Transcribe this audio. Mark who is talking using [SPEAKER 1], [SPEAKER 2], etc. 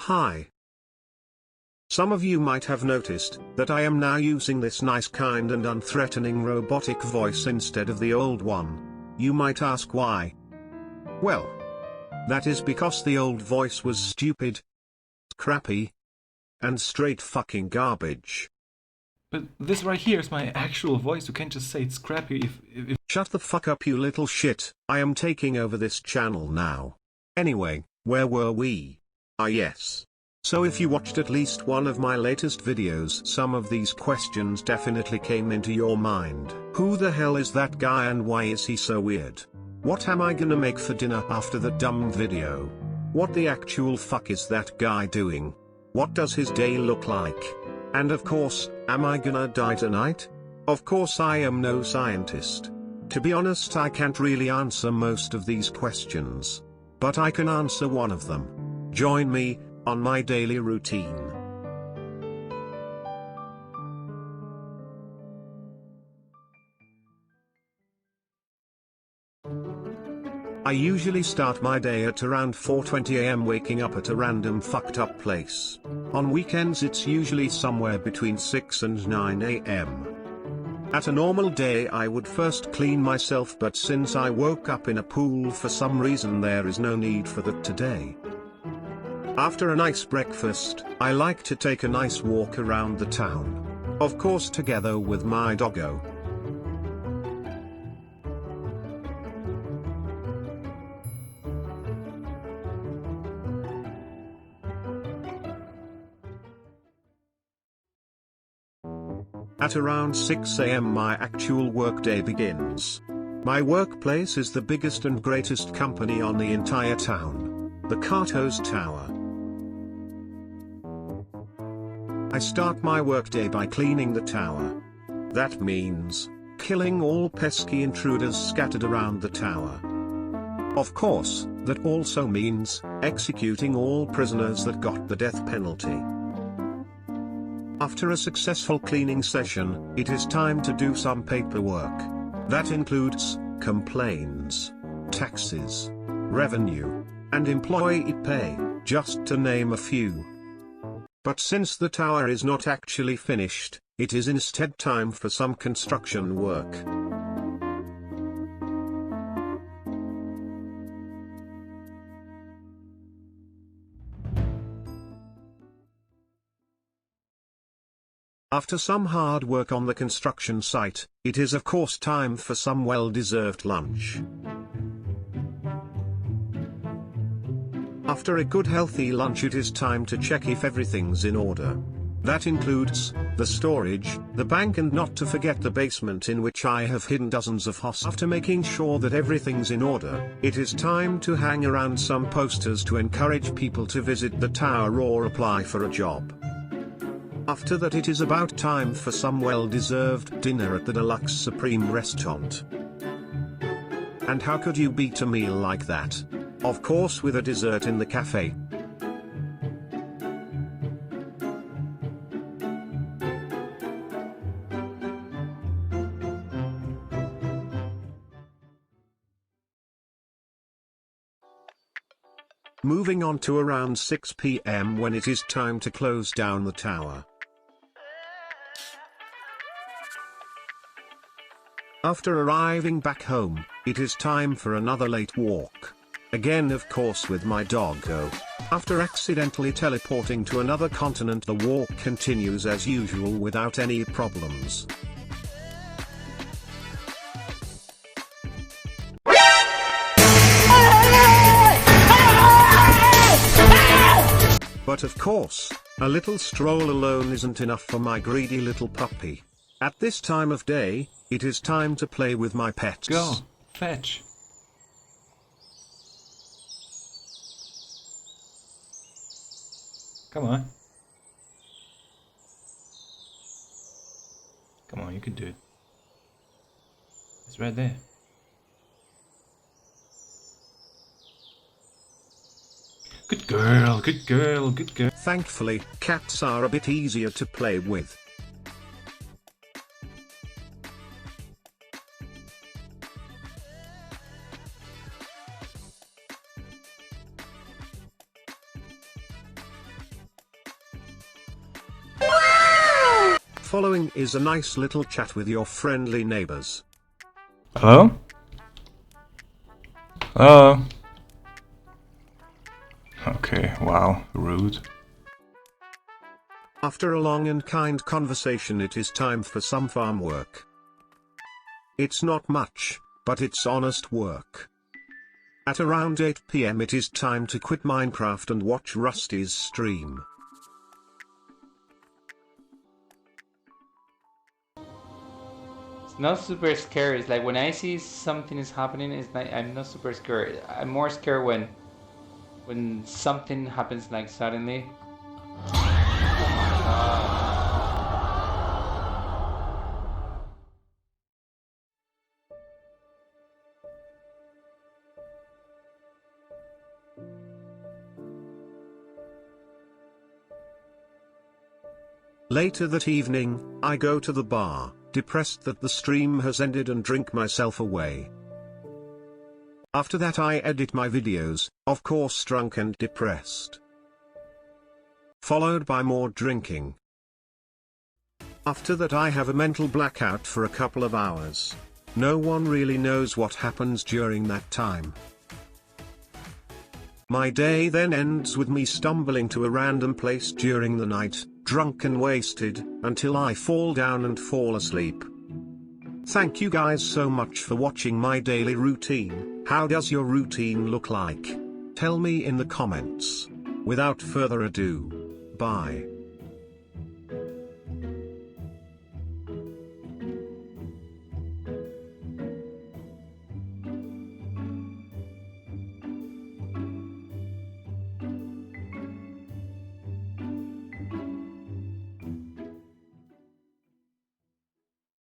[SPEAKER 1] Hi. Some of you might have noticed that I am now using this nice, kind and unthreatening robotic voice instead of the old one. You might ask why. Well, that is because the old voice was stupid, crappy, and straight fucking garbage.
[SPEAKER 2] But this right here is my actual voice. You can't just say it's crappy if...
[SPEAKER 1] Shut the fuck up, you little shit. I am taking over this channel now. Anyway, where were we? Ah yes. So if you watched at least one of my latest videos, some of these questions definitely came into your mind. Who the hell is that guy and why is he so weird? What am I gonna make for dinner after the dumb video? What the actual fuck is that guy doing? What does his day look like? And of course, am I gonna die tonight? Of course I am no scientist. To be honest, I can't really answer most of these questions. But I can answer one of them. Join me on my daily routine. I usually start my day at around 4:20 AM, waking up at a random fucked up place. On weekends it's usually somewhere between 6 and 9 AM. At a normal day I would first clean myself, but since I woke up in a pool for some reason there is no need for that today. After a nice breakfast, I like to take a nice walk around the town. Of course together with my doggo. At around 6 AM my actual workday begins. My workplace is the biggest and greatest company on the entire town, the DaKatos Tower. I start my workday by cleaning the tower. That means killing all pesky intruders scattered around the tower. Of course, that also means executing all prisoners that got the death penalty. After a successful cleaning session, it is time to do some paperwork. That includes complaints, taxes, revenue, and employee pay, just to name a few. But since the tower is not actually finished, it is instead time for some construction work. After some hard work on the construction site, it is of course time for some well-deserved lunch. After a good healthy lunch it is time to check if everything's in order. That includes the storage, the bank, and not to forget the basement in which I have hidden dozens of hostages. After making sure that everything's in order, it is time to hang around some posters to encourage people to visit the tower or apply for a job. After that it is about time for some well-deserved dinner at the Deluxe Supreme restaurant. And how could you beat a meal like that? Of course with a dessert in the cafe. Moving on to around 6 PM when it is time to close down the tower. After arriving back home, it is time for another late walk. Again of course with my doggo. After accidentally teleporting to another continent, the walk continues as usual without any problems. But of course, a little stroll alone isn't enough for my greedy little puppy. At this time of day, it is time to play with my pets.
[SPEAKER 2] Go, fetch. Come on. Come on, you can do it. It's right there. Good girl, good girl, good girl.
[SPEAKER 1] Thankfully, cats are a bit easier to play with. Following is a nice little chat with your friendly neighbors.
[SPEAKER 2] Hello? Hello? Okay, wow, rude.
[SPEAKER 1] After a long and kind conversation, it is time for some farm work. It's not much, but it's honest work. At around 8 PM it is time to quit Minecraft and watch Rusty's stream.
[SPEAKER 3] It's not super scary. It's like when I see something is happening, it's like I'm not super scared. I'm more scared when something happens like suddenly.
[SPEAKER 1] Later that evening, I go to the bar, depressed that the stream has ended, and drink myself away. After that I edit my videos, of course drunk and depressed. Followed by more drinking. After that I have a mental blackout for a couple of hours. No one really knows what happens during that time. My day then ends with me stumbling to a random place during the night, drunk and wasted, until I fall down and fall asleep. Thank you guys so much for watching my daily routine. How does your routine look like? Tell me in the comments. Without further ado, bye.